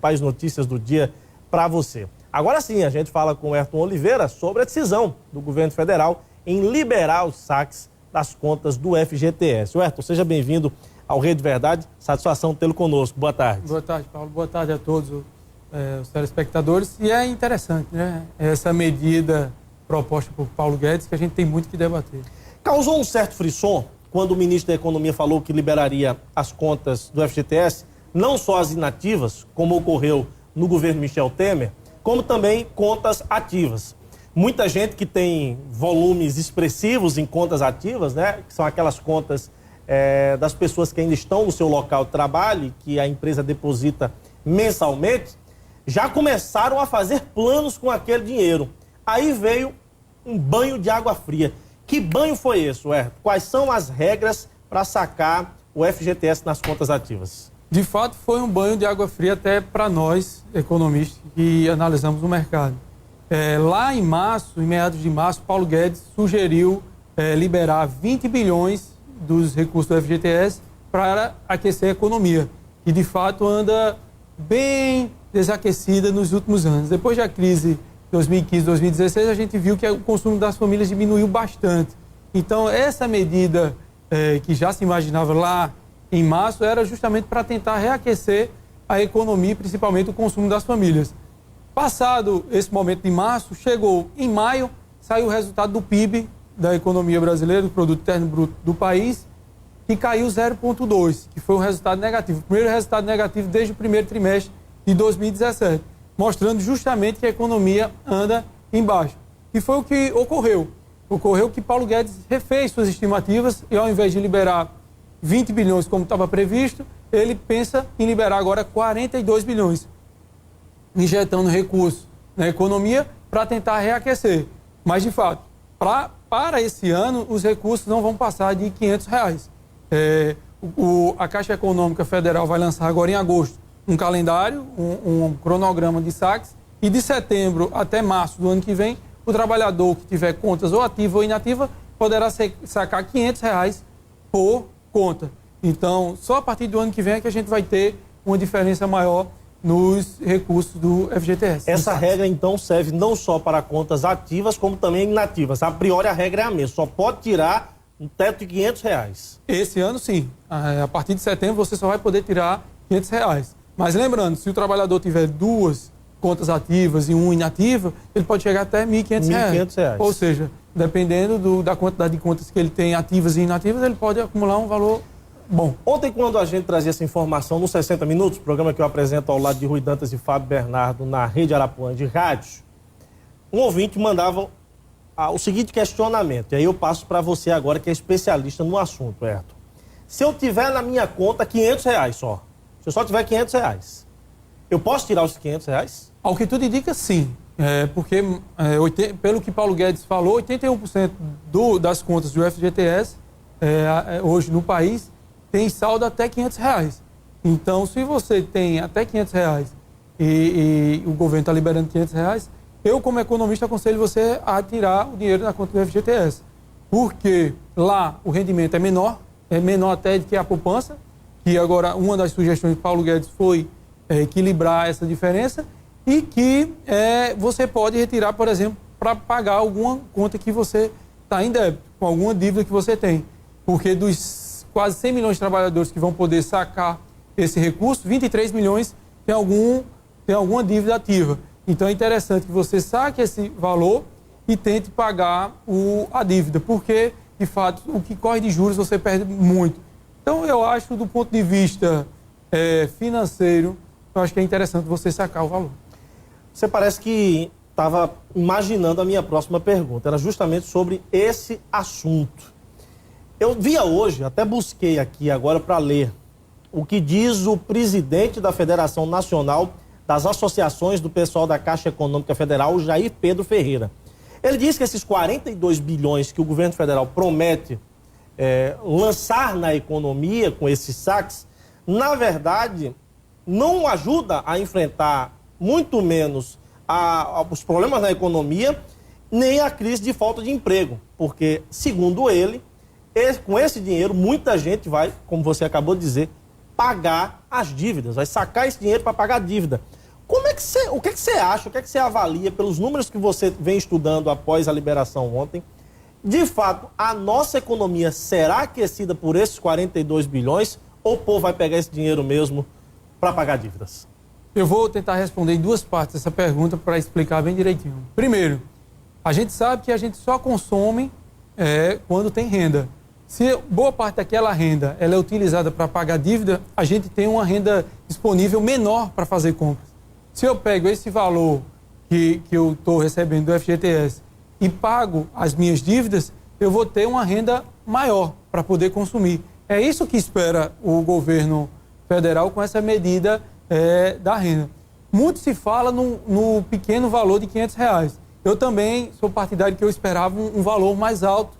principais notícias do dia para você. Agora sim, a gente fala com o Ayrton Oliveira sobre a decisão do governo federal em liberar os saques das contas do FGTS. Ayrton, seja bem-vindo ao Rede Verdade. Satisfação tê-lo conosco. Boa tarde. Boa tarde, Paulo. Boa tarde a todos os telespectadores. E é interessante, né? Essa medida proposta por Paulo Guedes, que a gente tem muito que debater. Causou um certo frisson quando o ministro da Economia falou que liberaria as contas do FGTS, não só as inativas, como ocorreu no governo Michel Temer, como também contas ativas. Muita gente que tem volumes expressivos em contas ativas, né, que são aquelas contas das pessoas que ainda estão no seu local de trabalho, que a empresa deposita mensalmente, já começaram a fazer planos com aquele dinheiro. Aí veio um banho de água fria. Que banho foi esse, Ayrton? Quais são as regras para sacar o FGTS nas contas ativas? De fato, foi um banho de água fria até para nós, economistas, que analisamos o mercado. Lá em março, em meados de março, Paulo Guedes sugeriu liberar 20 bilhões dos recursos do FGTS para aquecer a economia, que de fato anda bem desaquecida nos últimos anos. Depois da crise 2015, 2016, a gente viu que o consumo das famílias diminuiu bastante. Então, essa medida que já se imaginava lá em março era justamente para tentar reaquecer a economia, principalmente o consumo das famílias. Passado esse momento de março, chegou em maio, saiu o resultado do PIB da economia brasileira, do Produto Interno Bruto do país, que caiu 0,2, que foi um resultado negativo. O primeiro resultado negativo desde o primeiro trimestre de 2017, mostrando justamente que a economia anda em baixa. E foi o que ocorreu. Ocorreu que Paulo Guedes refez suas estimativas e, ao invés de liberar 20 bilhões como estava previsto, ele pensa em liberar agora 42 bilhões, injetando recursos na economia para tentar reaquecer. Mas, de fato, para esse ano, os recursos não vão passar de R$500. A Caixa Econômica Federal vai lançar agora em agosto um calendário, um cronograma de saques, e de setembro até março do ano que vem, o trabalhador que tiver contas ou ativa ou inativa poderá sacar R$500 por conta. Então, só a partir do ano que vem é que a gente vai ter uma diferença maior nos recursos do FGTS. Essa regra, então, serve não só para contas ativas, como também inativas. A priori, a regra é a mesma. Só pode tirar um teto de R$500. Esse ano, sim. A partir de setembro, você só vai poder tirar R$500. Mas lembrando, se o trabalhador tiver duas contas ativas e uma inativa, ele pode chegar até R$1.500. R$1.500. Ou seja, dependendo da quantidade de contas que ele tem ativas e inativas, ele pode acumular um valor bom. Ontem, quando a gente trazia essa informação no 60 Minutos, programa que eu apresento ao lado de Rui Dantas e Fábio Bernardo na Rede Arapuã de rádio, um ouvinte mandava o seguinte questionamento, e aí eu passo para você agora, que é especialista no assunto, Ayrton. Se eu tiver na minha conta R$500 só, se eu só tiver R$500, eu posso tirar os R$500? Ao que tudo indica, sim. Porque, pelo que Paulo Guedes falou, 81% das contas do FGTS hoje no país tem saldo até R$500. Então, se você tem até R$500 e o governo está liberando R$500, eu, como economista, aconselho você a tirar o dinheiro da conta do FGTS. Porque lá o rendimento é menor até do que a poupança, que agora uma das sugestões de Paulo Guedes foi equilibrar essa diferença, e que você pode retirar, por exemplo, para pagar alguma conta que você está em débito, com alguma dívida que você tem. Porque dos quase 100 milhões de trabalhadores que vão poder sacar esse recurso, 23 milhões tem alguma dívida ativa. Então é interessante que você saque esse valor e tente pagar a dívida, porque, de fato, o que corre de juros você perde muito. Então eu acho, do ponto de vista financeiro, eu acho que é interessante você sacar o valor. Você parece que estava imaginando a minha próxima pergunta, era justamente sobre esse assunto. Eu via hoje, até busquei aqui agora para ler, o que diz o presidente da Federação Nacional das Associações do Pessoal da Caixa Econômica Federal, Jair Pedro Ferreira. Ele diz que esses 42 bilhões que o governo federal promete lançar na economia com esses saques, na verdade, não ajuda a enfrentar muito menos os problemas na economia, nem a crise de falta de emprego. Porque, segundo ele, com esse dinheiro, muita gente vai, como você acabou de dizer, pagar as dívidas, vai sacar esse dinheiro para pagar a dívida. o que é que você acha, o que é que você avalia pelos números que você vem estudando após a liberação ontem? De fato, a nossa economia será aquecida por esses 42 bilhões ou o povo vai pegar esse dinheiro mesmo para pagar dívidas? Eu vou tentar responder em duas partes essa pergunta para explicar bem direitinho. Primeiro, a gente sabe que a gente só consome quando tem renda. Se boa parte daquela renda ela é utilizada para pagar dívida, a gente tem uma renda disponível menor para fazer compras. Se eu pego esse valor que eu estou recebendo do FGTS e pago as minhas dívidas, eu vou ter uma renda maior para poder consumir. É isso que espera o governo federal com essa medida da renda. Muito se fala no pequeno valor de R$500. Eu também sou partidário que eu esperava um valor mais alto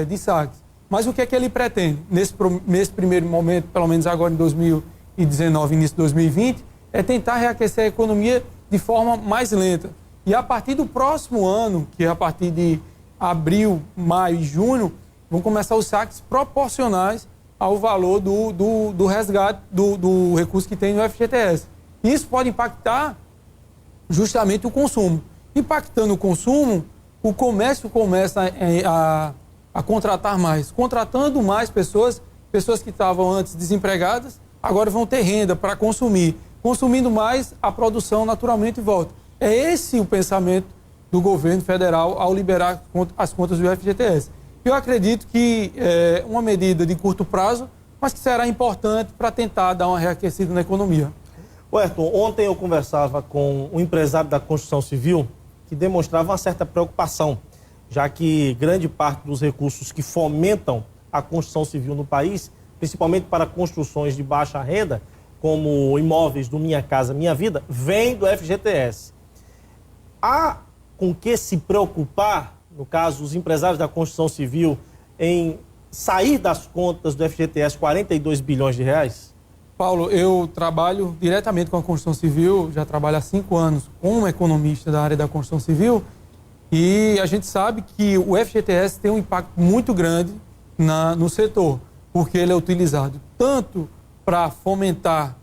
de saques. Mas o que é que ele pretende? Nesse primeiro momento, pelo menos agora em 2019, início de 2020, é tentar reaquecer a economia de forma mais lenta. E a partir do próximo ano, que é a partir de abril, maio e junho, vão começar os saques proporcionais ao valor do resgate do recurso que tem no FGTS. Isso pode impactar justamente o consumo. Impactando o consumo, o comércio começa a contratar mais. Contratando mais pessoas que estavam antes desempregadas, agora vão ter renda para consumir. Consumindo mais, a produção naturalmente volta. É esse o pensamento do governo federal ao liberar as contas do FGTS. Eu acredito que é uma medida de curto prazo, mas que será importante para tentar dar uma reaquecida na economia. Ayrton, ontem eu conversava com um empresário da construção civil que demonstrava uma certa preocupação, já que grande parte dos recursos que fomentam a construção civil no país, principalmente para construções de baixa renda, como imóveis do Minha Casa Minha Vida, vem do FGTS. Há com que se preocupar, no caso, os empresários da construção civil, em sair das contas do FGTS 42 bilhões de reais? Paulo, eu trabalho diretamente com a construção civil, já trabalho há 5 anos como economista da área da construção civil, e a gente sabe que o FGTS tem um impacto muito grande no setor, porque ele é utilizado tanto para fomentar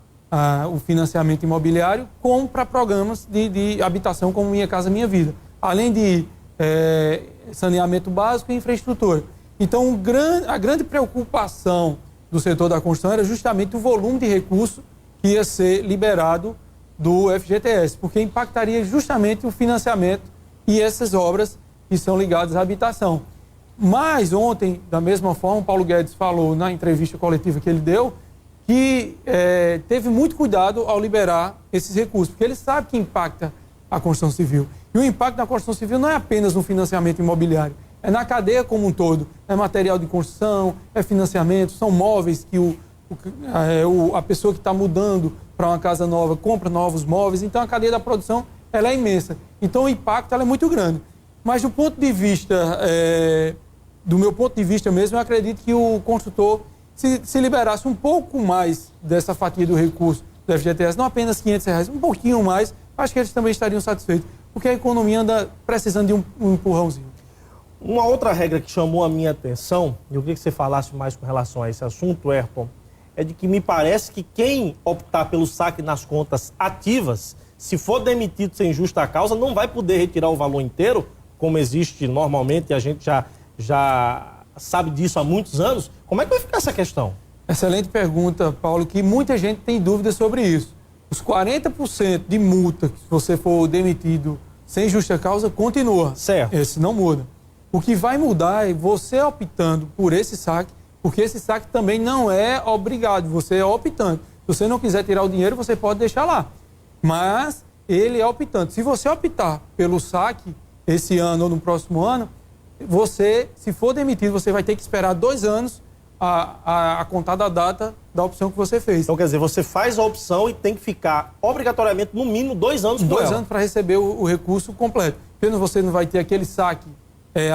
o financiamento imobiliário, como para programas de habitação como Minha Casa Minha Vida, além de saneamento básico e infraestrutura. Então, a grande preocupação do setor da construção era justamente o volume de recursos que ia ser liberado do FGTS, porque impactaria justamente o financiamento e essas obras que são ligadas à habitação. Mas ontem, da mesma forma, o Paulo Guedes falou na entrevista coletiva que ele deu, que teve muito cuidado ao liberar esses recursos, porque ele sabe que impacta a construção civil. E o impacto na construção civil não é apenas no financiamento imobiliário, é na cadeia como um todo. É material de construção, é financiamento, são móveis que a pessoa que está mudando para uma casa nova compra novos móveis. Então, a cadeia da produção ela é imensa. Então, o impacto ela é muito grande. Mas, do meu ponto de vista mesmo, eu acredito que o construtor, se liberasse um pouco mais dessa fatia do recurso do FGTS, não apenas R$500, um pouquinho mais, acho que eles também estariam satisfeitos, porque a economia anda precisando de um empurrãozinho. Uma outra regra que chamou a minha atenção, e eu queria que você falasse mais com relação a esse assunto, Ayrton, é de que me parece que quem optar pelo saque nas contas ativas, se for demitido sem justa causa, não vai poder retirar o valor inteiro, como existe normalmente, e a gente já sabe disso há muitos anos. Como é que vai ficar essa questão? Excelente pergunta, Paulo, que muita gente tem dúvidas sobre isso. Os 40% de multa que se você for demitido sem justa causa, continua. Certo. Esse não muda. O que vai mudar é você optando por esse saque, porque esse saque também não é obrigado, você é optando. Se você não quiser tirar o dinheiro, você pode deixar lá. Mas ele é optando. Se você optar pelo saque esse ano ou no próximo ano, você, se for demitido, você vai ter que esperar 2 anos a contar da data da opção que você fez. Então, quer dizer, você faz a opção e tem que ficar obrigatoriamente, no mínimo, 2 anos com ela. 2 anos para receber o recurso completo. Porque você não vai ter aquele saque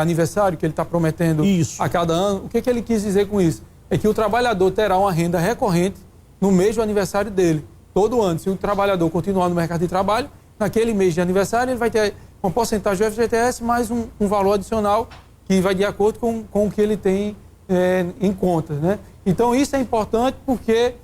aniversário que ele está prometendo a cada ano. O que ele quis dizer com isso? É que o trabalhador terá uma renda recorrente no mês do aniversário dele, todo ano. Se o trabalhador continuar no mercado de trabalho, naquele mês de aniversário ele vai ter uma porcentagem do FGTS mais um valor adicional que vai de acordo com o que ele tem em conta, né? Então isso é importante porque,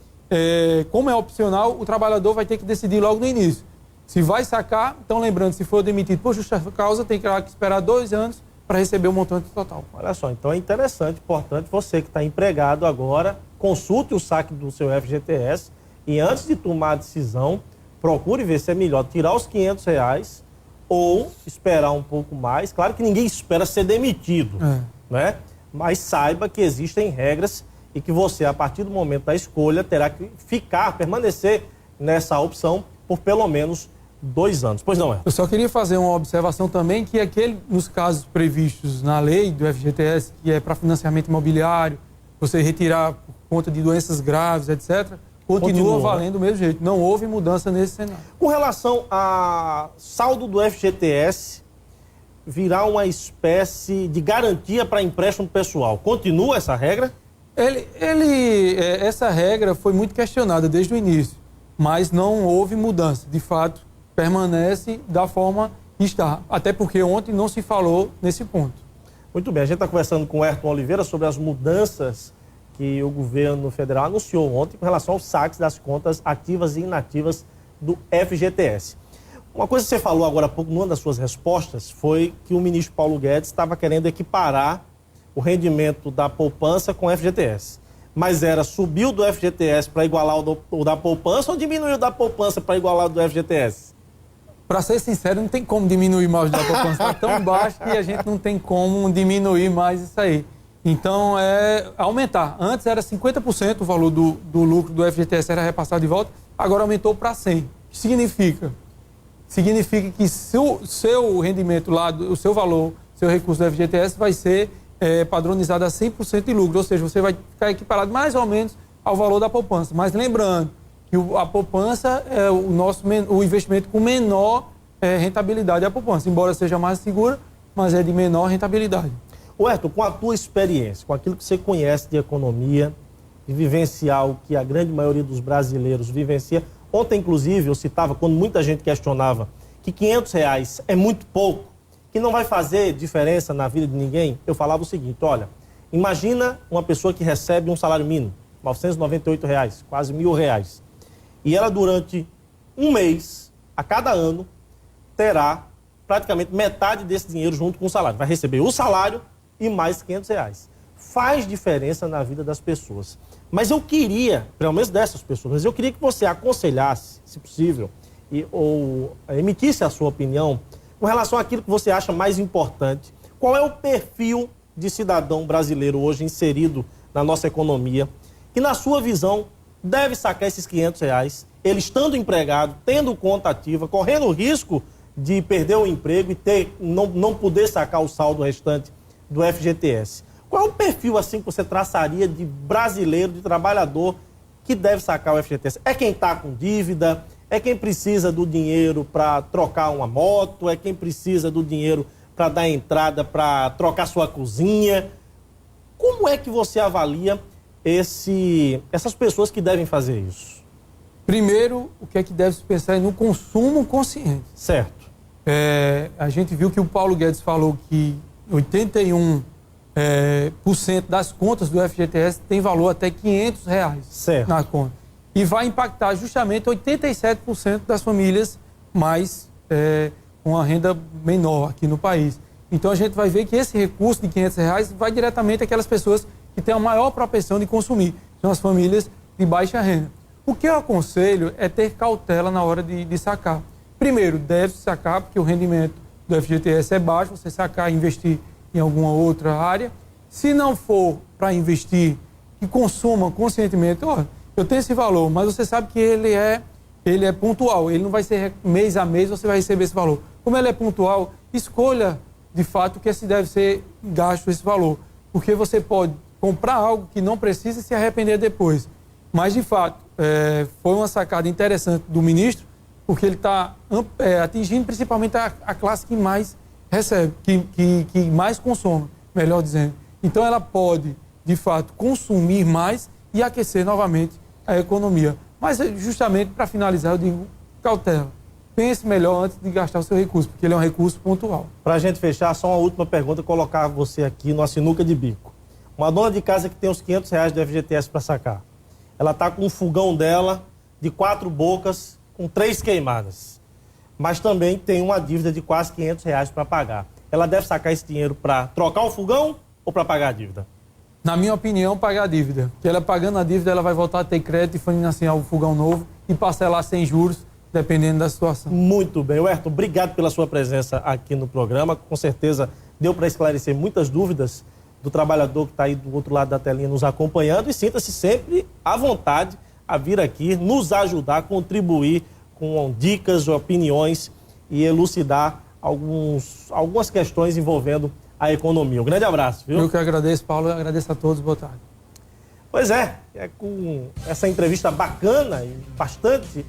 como é opcional, o trabalhador vai ter que decidir logo no início. Se vai sacar, então lembrando, se for demitido por justa causa, tem que esperar 2 anos para receber o montante total. Olha só, então é interessante, importante, você que está empregado agora, consulte o saque do seu FGTS e antes de tomar a decisão, procure ver se é melhor tirar os R$ 500 ou esperar um pouco mais. Claro que ninguém espera ser demitido, né? Mas saiba que existem regras e que você, a partir do momento da escolha, terá que permanecer nessa opção por pelo menos 2 anos. Pois não é? Eu só queria fazer uma observação também, que nos casos previstos na lei do FGTS, que é para financiamento imobiliário, você retirar por conta de doenças graves, etc., continua valendo do mesmo jeito. Não houve mudança nesse cenário. Com relação a saldo do FGTS, virar uma espécie de garantia para empréstimo pessoal, continua essa regra? Essa regra foi muito questionada desde o início, mas não houve mudança. De fato, permanece da forma que está. Até porque ontem não se falou nesse ponto. Muito bem, a gente está conversando com o Ayrton Oliveira sobre as mudanças que o governo federal anunciou ontem com relação aos saques das contas ativas e inativas do FGTS. Uma coisa que você falou agora há pouco, numa das suas respostas, foi que o ministro Paulo Guedes estava querendo equiparar o rendimento da poupança com o FGTS. Mas era subir o do FGTS para igualar o da poupança ou diminuir o da poupança para igualar o do FGTS? Para ser sincero, não tem como diminuir mais o da poupança. Está tão baixo que a gente não tem como diminuir mais isso aí. Então, é aumentar. Antes era 50% o valor do lucro do FGTS era repassado de volta, agora aumentou para 100%. O que significa? Significa que seu rendimento lá, o seu valor, seu recurso do FGTS vai ser padronizado a 100% de lucro, ou seja, você vai ficar equiparado mais ou menos ao valor da poupança. Mas lembrando que a poupança é o investimento com menor rentabilidade, é a poupança, embora seja mais segura, mas é de menor rentabilidade. Ayrton, com a tua experiência, com aquilo que você conhece de economia, de vivenciar o que a grande maioria dos brasileiros vivencia, ontem, inclusive, eu citava, quando muita gente questionava que R$500 é muito pouco, que não vai fazer diferença na vida de ninguém, eu falava o seguinte, olha, imagina uma pessoa que recebe um salário mínimo, R$998, quase R$1.000, e ela durante um mês, a cada ano, terá praticamente metade desse dinheiro junto com o salário. Vai receber o salário e mais R$500. Faz diferença na vida das pessoas. Mas eu queria, pelo menos dessas pessoas, mas eu queria que você aconselhasse, se possível, ou emitisse a sua opinião com relação àquilo que você acha mais importante. Qual é o perfil de cidadão brasileiro hoje inserido na nossa economia, que na sua visão deve sacar esses R$500, ele estando empregado, tendo conta ativa, correndo o risco de perder o emprego e não poder sacar o saldo restante do FGTS. Qual é o perfil assim que você traçaria de brasileiro, de trabalhador que deve sacar o FGTS? É quem está com dívida? É quem precisa do dinheiro para trocar uma moto? É quem precisa do dinheiro para dar entrada, para trocar sua cozinha? Como é que você avalia essas pessoas que devem fazer isso? Primeiro, o que é que deve se pensar é no consumo consciente. Certo. A gente viu que o Paulo Guedes falou que 81% das contas do FGTS tem valor até R$500 na conta. E vai impactar justamente 87% das famílias mais com a renda menor aqui no país. Então a gente vai ver que esse recurso de R$500 vai diretamente àquelas pessoas que têm a maior propensão de consumir, são as famílias de baixa renda. O que eu aconselho é ter cautela na hora de sacar. Primeiro, deve sacar, porque o rendimento do FGTS é baixo, você sacar e investir em alguma outra área. Se não for para investir, que consuma conscientemente. Eu tenho esse valor, mas você sabe que ele é pontual, ele não vai ser mês a mês, você vai receber esse valor. Como ele é pontual, escolha de fato que se deve ser gasto esse valor, porque você pode comprar algo que não precisa e se arrepender depois. Mas, de fato, foi uma sacada interessante do ministro, porque ele está atingindo principalmente a classe que mais recebe, que mais consome, melhor dizendo. Então, ela pode, de fato, consumir mais e aquecer novamente a economia. Mas, justamente, para finalizar, eu digo, cautela. Pense melhor antes de gastar o seu recurso, porque ele é um recurso pontual. Para a gente fechar, só uma última pergunta, colocar você aqui numa sinuca de bico. Uma dona de casa que tem os R$500 do FGTS para sacar. Ela está com um fogão dela de 4 bocas, com 3 queimadas. mas também tem uma dívida de quase R$500 para pagar. Ela deve sacar esse dinheiro para trocar o fogão ou para pagar a dívida? Na minha opinião, pagar a dívida. Porque ela pagando a dívida, ela vai voltar a ter crédito e financiar o fogão novo e parcelar sem juros, dependendo da situação. Muito bem. Werton, obrigado pela sua presença aqui no programa. Com certeza deu para esclarecer muitas dúvidas do trabalhador que está aí do outro lado da telinha nos acompanhando, e sinta-se sempre à vontade a vir aqui nos ajudar, contribuir com dicas, opiniões e elucidar algumas questões envolvendo a economia. Um grande abraço, viu? Eu que agradeço, Paulo, e agradeço a todos. Boa tarde. Pois é com essa entrevista bacana e bastante